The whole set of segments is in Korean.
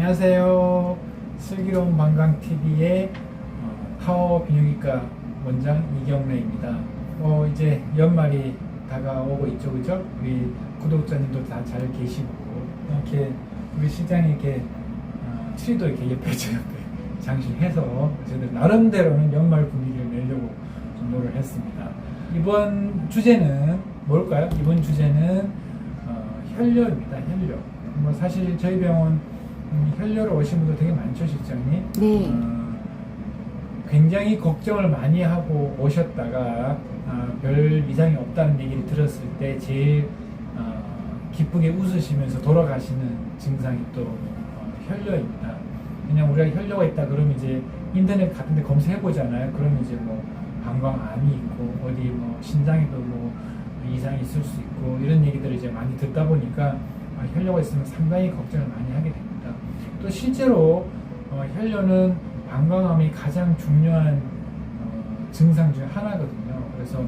안녕하세요. 슬기로운 방광TV의 타워 비뇨기과 원장 이경래입니다. 이제 연말이 다가오고 있죠, 그죠? 우리 구독자님도 다 잘 계시고, 이렇게 우리 실장이 이렇게 트리도 이렇게 옆에 장식해서 저희들 나름대로는 연말 분위기를 내려고 좀 노력을 했습니다. 이번 주제는 뭘까요? 이번 주제는 혈뇨입니다. 혈뇨. 사실 저희 병원 혈뇨로 오신 분들 되게 많죠, 실장님? 네. 굉장히 걱정을 많이 하고 오셨다가 별 이상이 없다는 얘기를 들었을 때 제일 기쁘게 웃으시면서 돌아가시는 증상이 또 혈뇨입니다. 그냥 우리가 혈뇨가 있다 그러면 이제 인터넷 같은 데 검색해 보잖아요. 그러면 이제 뭐 방광암이 있고 어디 뭐 신장에도 뭐 이상이 있을 수 있고 이런 얘기들을 이제 많이 듣다 보니까 혈뇨가 있으면 상당히 걱정을 많이 하게 됩니다. 또 실제로 혈뇨는 방광암이 가장 중요한 증상 중에 하나거든요. 그래서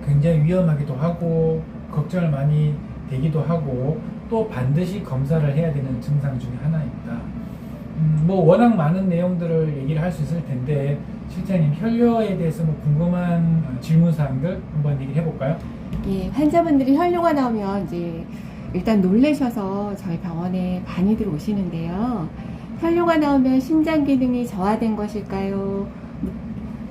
굉장히 위험하기도 하고 걱정을 많이 되기도 하고 또 반드시 검사를 해야 되는 증상 중에 하나입니다. 뭐 워낙 많은 내용들을 얘기를 할 수 있을 텐데 실장님 혈뇨에 대해서 뭐 궁금한 질문사항들 한번 얘기를 해볼까요? 예, 환자분들이 혈뇨가 나오면 이제 일단 놀라셔서 저희 병원에 많이들 오시는데요. 혈뇨가 나오면 신장 기능이 저하된 것일까요?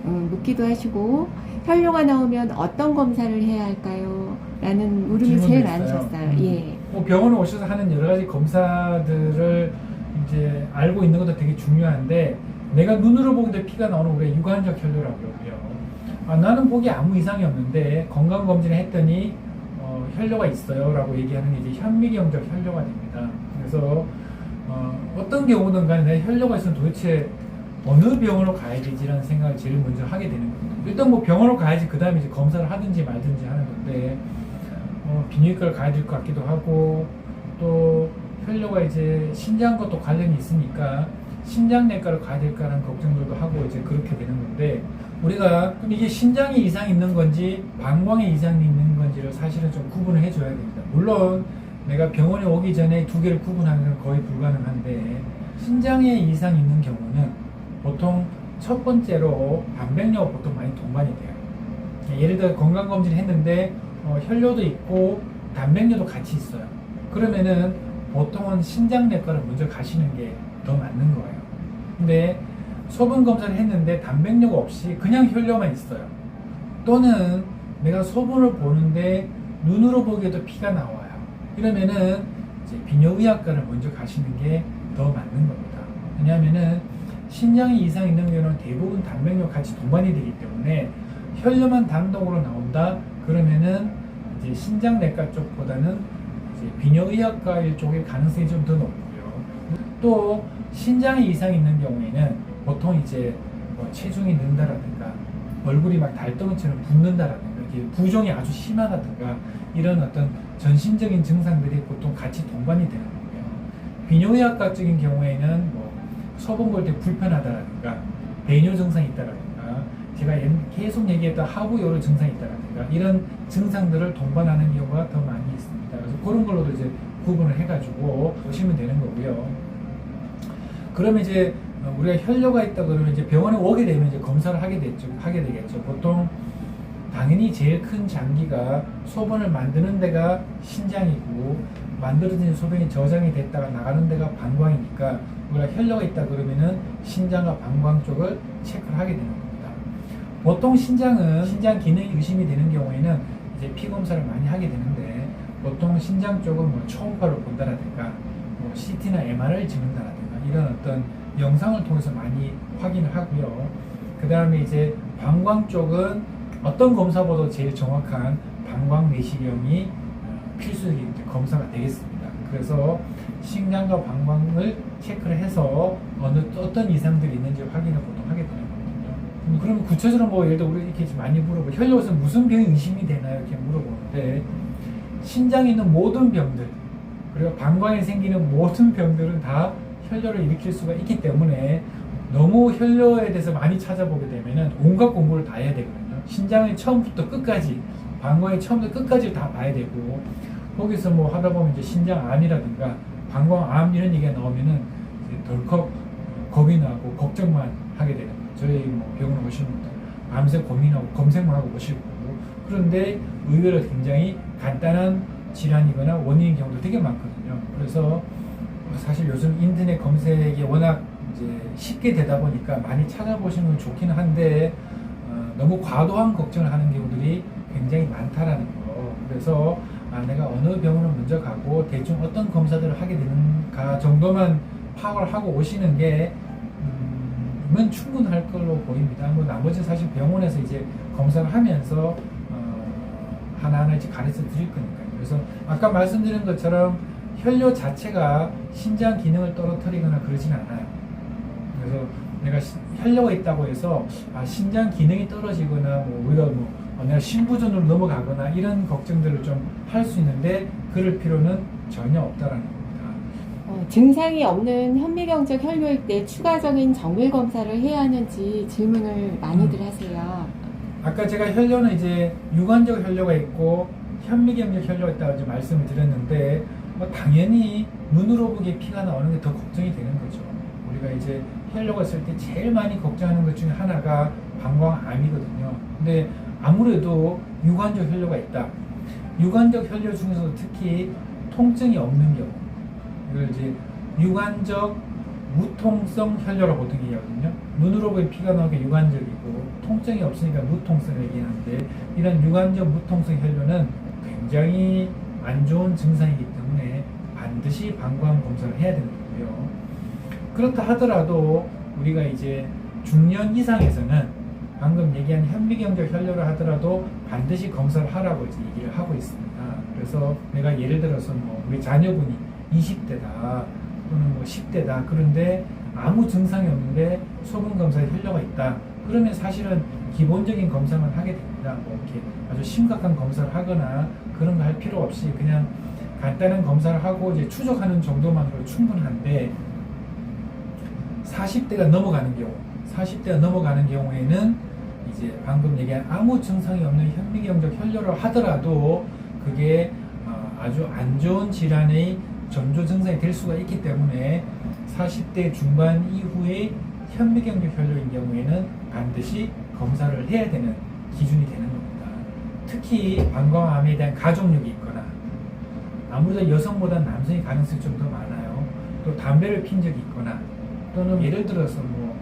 묻기도 하시고 혈뇨가 나오면 어떤 검사를 해야 할까요? 라는 물음이 제일 많으셨어요. 예. 병원에 오셔서 하는 여러 가지 검사들을 이제 알고 있는 것도 되게 중요한데 내가 눈으로 보기도 피가 나오는 우리가 유관적 혈뇨라고 그러고요. 나는 보기에 아무 이상이 없는데 건강검진을 했더니 혈뇨가 있어요 라고 얘기하는 게 이제 현미경적 혈뇨가 됩니다. 그래서 어떤 경우든 간에 내 혈뇨가 있으면 도대체 어느 병원으로 가야 되지라는 생각을 제일 먼저 하게 되는 겁니다. 일단 뭐 병원으로 가야지 그 다음에 이제 검사를 하든지 말든지 하는 건데 비뇨기과를 가야 될 것 같기도 하고 또 혈뇨가 이제 신장과 또 관련이 있으니까 신장내과를 가야 될까라는 걱정들도 하고 이제 그렇게 되는 건데 우리가 그럼 이게 신장에 이상이 있는 건지 방광에 이상이 있는 건지를 사실은 좀 구분을 해줘야 됩니다. 물론 내가 병원에 오기 전에 두 개를 구분하는 건 거의 불가능한데 신장에 이상이 있는 경우는 보통 첫 번째로 단백뇨가 보통 많이 동반이 돼요. 예를 들어 건강검진을 했는데 혈뇨도 있고 단백뇨도 같이 있어요. 그러면은 보통은 신장내과를 먼저 가시는 게 더 맞는 거예요. 근데 소변 검사를 했는데 단백뇨가 없이 그냥 혈뇨만 있어요. 또는 내가 소변을 보는데 눈으로 보기에도 피가 나와요. 이러면은 이제 비뇨의학과를 먼저 가시는 게 더 맞는 겁니다. 왜냐하면은 신장에 이상이 있는 경우는 대부분 단백뇨 같이 동반이 되기 때문에 혈뇨만 단독으로 나온다 그러면은 이제 신장내과 쪽보다는 이제 비뇨의학과 쪽의 가능성이 좀 더 높고요. 또 신장에 이상이 있는 경우에는 보통 이제 체중이 는다라든가 얼굴이 막 달덩이처럼 붓는다라든가 이게 부종이 아주 심하다든가 이런 어떤 전신적인 증상들이 보통 같이 동반이 되는 거고요. 비뇨의학과적인 경우에는 뭐 소변 볼 때 불편하다라든가 배뇨 증상이 있다라든가 제가 계속 얘기했던 하부요로 증상이 있다라든가 이런 증상들을 동반하는 경우가 더 많이 있습니다. 그래서 그런 걸로도 이제 구분을 해가지고 보시면 되는 거고요. 그러면 이제 우리가 혈뇨가 있다 그러면 이제 병원에 오게 되면 이제 검사를 하게 되겠죠. 보통 당연히 제일 큰 장기가 소변을 만드는 데가 신장이고 만들어진 소변이 저장이 됐다가 나가는 데가 방광이니까 우리가 혈뇨가 있다 그러면은 신장과 방광 쪽을 체크를 하게 되는 겁니다. 보통 신장은 신장 기능이 의심이 되는 경우에는 이제 피 검사를 많이 하게 되는데 보통 신장 쪽은 뭐 초음파로 본다라든가 뭐 CT나 MR을 찍는다라든가 이런 어떤 영상을 통해서 많이 확인을 하고요. 그 다음에 이제 방광 쪽은 어떤 검사보다 제일 정확한 방광 내시경이 필수적인 검사가 되겠습니다. 그래서 신장과 방광을 체크를 해서 어떤 이상들이 있는지 확인을 보통 하게 되는 거거든요. 그러면 구체적으로 뭐 예를 들어 우리 이렇게 많이 물어보고 혈뇨에서 무슨 병이 의심이 되나요? 이렇게 물어보는데 신장에 있는 모든 병들 그리고 방광에 생기는 모든 병들은 다 혈뇨를 일으킬 수가 있기 때문에 너무 혈뇨에 대해서 많이 찾아보게 되면은 온갖 공부를 다 해야 되거든요. 신장의 처음부터 끝까지, 방광의 처음부터 끝까지 다 봐야 되고, 거기서 뭐 하다 보면 이제 신장암이라든가 방광암 이런 얘기가 나오면은 이제 덜컥 겁이 나고 걱정만 하게 되는 거예요. 저희 뭐 병원 오시는 분들 밤새 고민하고 검색만 하고 오시고, 그런데 의외로 굉장히 간단한 질환이거나 원인인 경우도 되게 많거든요. 그래서 사실 요즘 인터넷 검색이 워낙 이제 쉽게 되다 보니까 많이 찾아보시는 건 좋기는 한데 너무 과도한 걱정을 하는 경우들이 굉장히 많다라는 거. 그래서 내가 어느 병원을 먼저 가고 대충 어떤 검사들을 하게 되는가 정도만 파악을 하고 오시는 게 면 충분할 걸로 보입니다. 뭐 나머지 사실 병원에서 이제 검사를 하면서 하나하나 이제 가르쳐 드릴 거니까요. 그래서 아까 말씀드린 것처럼 혈뇨 자체가 신장 기능을 떨어뜨리거나 그러진 않아요. 그래서 내가 혈뇨가 있다고 해서 신장 기능이 떨어지거나 뭐 우리가 내가 신부전으로 넘어가거나 이런 걱정들을 좀 할 수 있는데 그럴 필요는 전혀 없다라는 겁니다. 증상이 없는 현미경적 혈뇨일 때 추가적인 정밀 검사를 해야 하는지 질문을 많이들 하세요. 아까 제가 혈뇨는 이제 유관적 혈뇨가 있고 현미경적 혈뇨가 있다고 이제 말씀을 드렸는데 당연히 눈으로 보기에 피가 나오는 게 더 걱정이 되는 거죠. 우리가 이제 혈뇨가 있을 때 제일 많이 걱정하는 것 중에 하나가 방광암이거든요. 근데 아무래도 유관적 혈뇨가 있다. 유관적 혈뇨 중에서도 특히 통증이 없는 경우, 이걸 이제 유관적 무통성 혈뇨라고 보통 얘기하거든요. 눈으로 보이는 피가 나오는 게 유관적이고 통증이 없으니까 무통성을 얘기하는데, 이런 유관적 무통성 혈뇨는 굉장히 안 좋은 증상이기 때문에 반드시 방광 검사를 해야 되는 거고요. 그렇다 하더라도 우리가 이제 중년 이상에서는 방금 얘기한 현미경적 혈뇨를 하더라도 반드시 검사를 하라고 이제 얘기를 하고 있습니다. 그래서 내가 예를 들어서 뭐 우리 자녀분이 20대다 또는 뭐 10대다, 그런데 아무 증상이 없는데 소변 검사에 혈뇨가 있다, 그러면 사실은 기본적인 검사만 하게 됩니다. 뭐 이렇게 아주 심각한 검사를 하거나 그런 거 할 필요 없이 그냥 간단한 검사를 하고 이제 추적하는 정도만으로 충분한데, 40대가 넘어가는 경우에는 이제 방금 얘기한 아무 증상이 없는 현미경적 혈뇨를 하더라도 그게 아주 안 좋은 질환의 전조 증상이 될 수가 있기 때문에 40대 중반 이후에 현미경적 혈뇨인 경우에는 반드시 검사를 해야 되는 기준이 되는 겁니다. 특히 방광암에 대한 가족력이 있거나 아무래도 여성보다 남성의 가능성이 좀 더 많아요. 또 담배를 핀 적이 있거나 또는 예를 들어서 뭐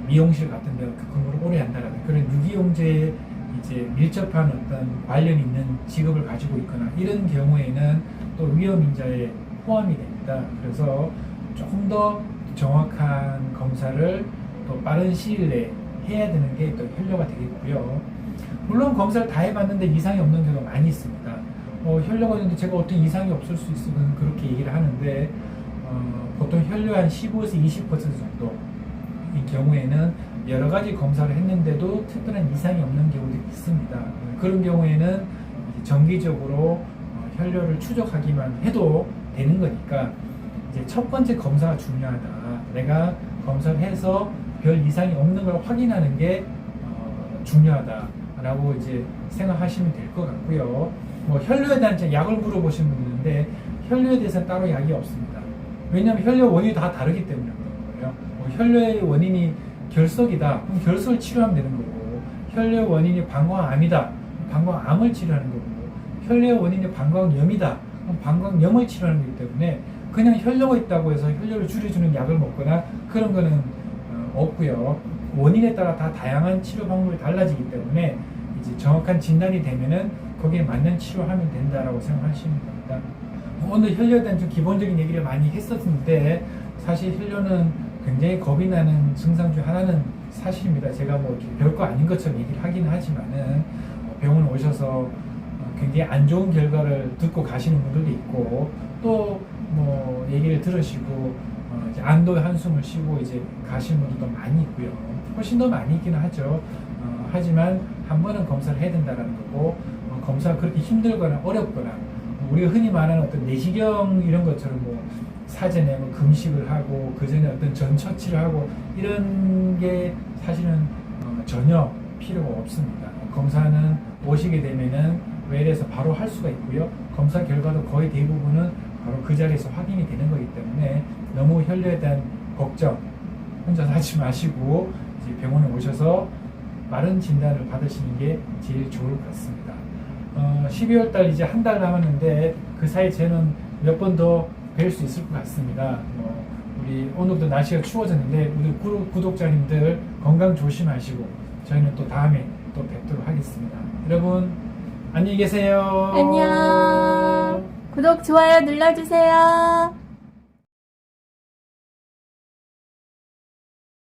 미용실 같은 데 근무를 오래 한다라는 그런 유기용제에 이제 밀접한 어떤 관련 있는 직업을 가지고 있거나 이런 경우에는 또 위험인자에 포함이 됩니다. 그래서 조금 더 정확한 검사를 또 빠른 시일 내에 해야 되는 게 또 혈뇨가 되겠고요. 물론 검사를 다 해봤는데 이상이 없는 경우가 많이 있습니다. 혈뇨가 있는데 제가 어떤 이상이 없을 수 있으면 그렇게 얘기를 하는데 보통 혈뇨 한 15에서 20% 정도인 경우에는 여러 가지 검사를 했는데도 특별한 이상이 없는 경우도 있습니다. 그런 경우에는 정기적으로 혈뇨를 추적하기만 해도 되는 거니까 이제 첫 번째 검사가 중요하다. 내가 검사를 해서 별 이상이 없는 걸 확인하는 게 중요하다라고 이제 생각하시면 될 것 같고요. 뭐 혈뇨에 대한 약을 물어보시는 분이 있는데 혈뇨에 대해서는 따로 약이 없습니다. 왜냐하면 혈뇨 원인이 다 다르기 때문에 그런 거예요. 혈뇨의 원인이 결석이다. 그럼 결석을 치료하면 되는 거고, 혈뇨 원인이 방광암이다. 방광암을 치료하는 거고, 혈뇨 원인이 방광염이다. 그럼 방광염을 치료하는 거기 때문에 그냥 혈뇨가 있다고 해서 혈뇨를 줄여주는 약을 먹거나 그런 거는 없고요. 원인에 따라 다 다양한 치료 방법이 달라지기 때문에 이제 정확한 진단이 되면은 거기에 맞는 치료하면 된다라고 생각하시면 됩니다. 오늘 혈뇨에 대한 좀 기본적인 얘기를 많이 했었는데 사실 혈뇨는 굉장히 겁이 나는 증상 중 하나는 사실입니다. 제가 뭐 별거 아닌 것처럼 얘기를 하긴 하지만은 병원 오셔서 굉장히 안 좋은 결과를 듣고 가시는 분들도 있고 또 뭐 얘기를 들으시고 이제 안도의 한숨을 쉬고 이제 가시는 분들도 많이 있고요. 훨씬 더 많이 있기는 하죠. 하지만 한 번은 검사를 해야 된다는 거고 검사가 그렇게 힘들거나 어렵거나 우리가 흔히 말하는 어떤 내시경 이런 것처럼 뭐 사전에 뭐 금식을 하고 그 전에 어떤 전 처치를 하고 이런 게 사실은 전혀 필요가 없습니다. 검사는 오시게 되면은 외래에서 바로 할 수가 있고요. 검사 결과도 거의 대부분은 바로 그 자리에서 확인이 되는 거기 때문에 너무 혈류에 대한 걱정 혼자 하지 마시고 이제 병원에 오셔서 빠른 진단을 받으시는 게 제일 좋을 것 같습니다. 12월 달 이제 한 달 남았는데 그 사이 저는 몇 번 더 뵐 수 있을 것 같습니다. 우리 오늘도 날씨가 추워졌는데 우리 구독자님들 건강 조심하시고 저희는 또 다음에 또 뵙도록 하겠습니다. 여러분 안녕히 계세요. 안녕. 구독, 좋아요 눌러주세요.